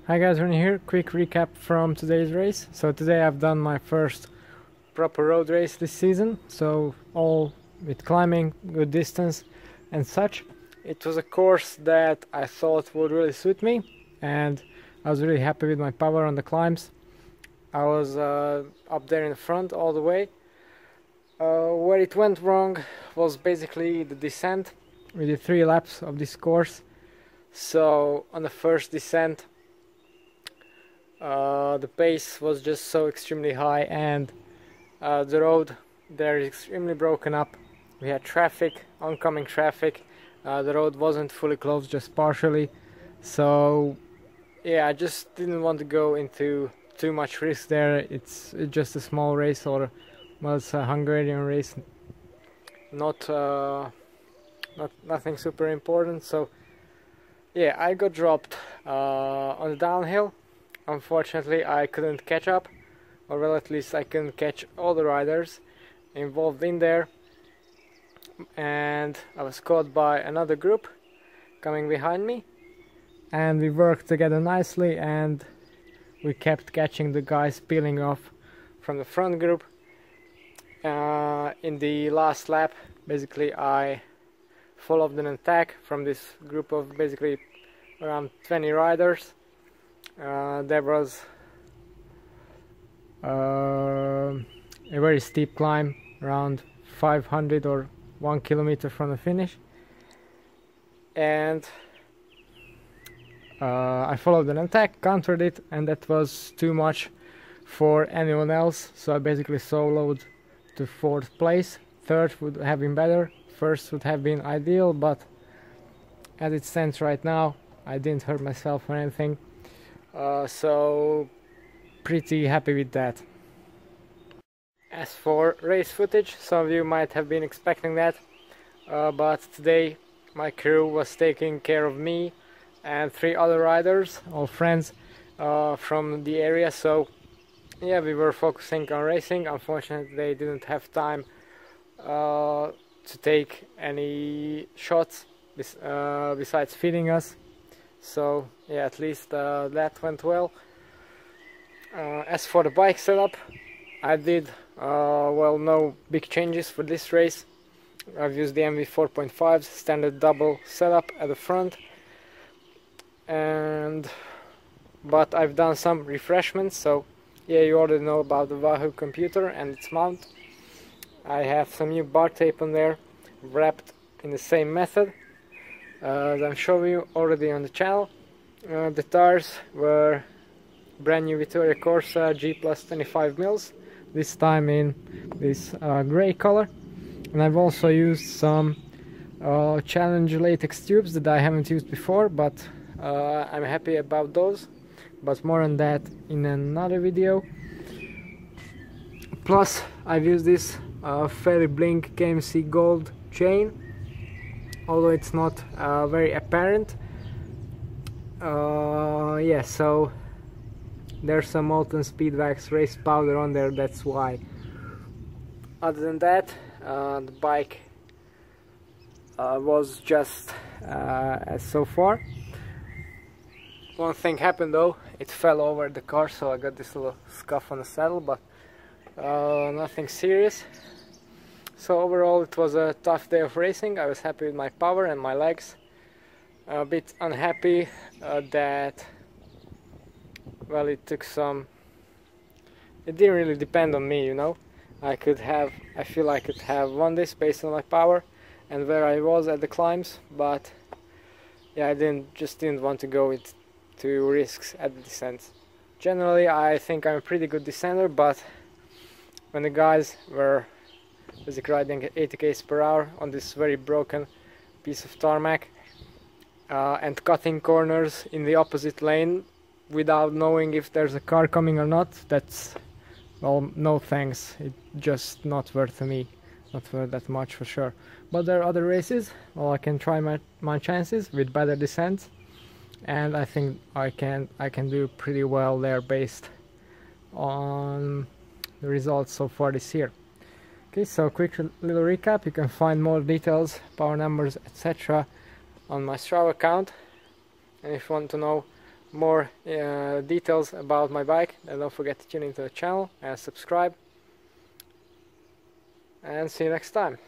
Hi guys, Ronnie here. Quick recap from today's race. So today I've done my first proper road race this season, so all with climbing, good distance and such. It was a course that I thought would really suit me, and I was really happy with my power on the climbs. I was up there in the front all the way. Where it went wrong was basically the descent. We did 3 laps of this course, so on the first descent the pace was just so extremely high, and the road there is extremely broken up. We had traffic, oncoming traffic. The road wasn't fully closed, just partially. So yeah, I just didn't want to go into too much risk there. It's just a small race, or well, it's a Hungarian race, nothing super important. So yeah, I got dropped on the downhill. Unfortunately, I couldn't catch up, or well, at least I couldn't catch all the riders involved in there, and I was caught by another group coming behind me, and we worked together nicely, and we kept catching the guys peeling off from the front group. In the last lap, basically I followed an attack from this group of basically around 20 riders. There was a very steep climb, around 500 or 1 kilometer from the finish, and I followed an attack, countered it, and that was too much for anyone else, so I basically soloed to 4th place. 3rd would have been better, 1st would have been ideal, but as it stands right now, I didn't hurt myself or anything. So pretty happy with that. As for race footage, some of you might have been expecting that, but today my crew was taking care of me and 3 other riders, all friends from the area. So yeah, we were focusing on racing. Unfortunately, they didn't have time to take any shots besides feeding us. So yeah, at least that went well. As for the bike setup, I did well, no big changes for this race. I've used the MV 4.5 standard double setup at the front, but I've done some refreshments. So yeah, you already know about the Wahoo computer and its mount. I have some new bar tape on there, wrapped in the same method as I'm showing you already on the channel. The tires were brand new Vittoria Corsa G plus 25 mils, this time in this grey color, and I've also used some Challenge latex tubes that I haven't used before, but I'm happy about those, but more on that in another video. Plus I've used this Fairy Blink KMC Gold chain, although it's not very apparent. Yeah, so there's some Molten Speedwax race powder on there, that's why. Other than that, the bike was just as so far. One thing happened though, it fell over the car, so I got this little scuff on the saddle, but nothing serious. So overall it was a tough day of racing. I was happy with my power and my legs. A bit unhappy that, well, it didn't really depend on me, you know. I feel I could have won this based on my power and where I was at the climbs, but yeah, I just didn't want to go to risks at the descents. Generally I think I'm a pretty good descender, but when the guys were basically riding at 80 km per hour on this very broken piece of tarmac and cutting corners in the opposite lane without knowing if there's a car coming or not, that's, well, no thanks. It's just not worth me, not worth that much for sure. But there are other races, well, I can try my chances with better descents, and I think I can do pretty well there based on the results so far this year. Okay, so quick little recap. You can find more details, power numbers, etc. on my Strava account, and if you want to know more details about my bike, then don't forget to tune into the channel and subscribe. And see you next time.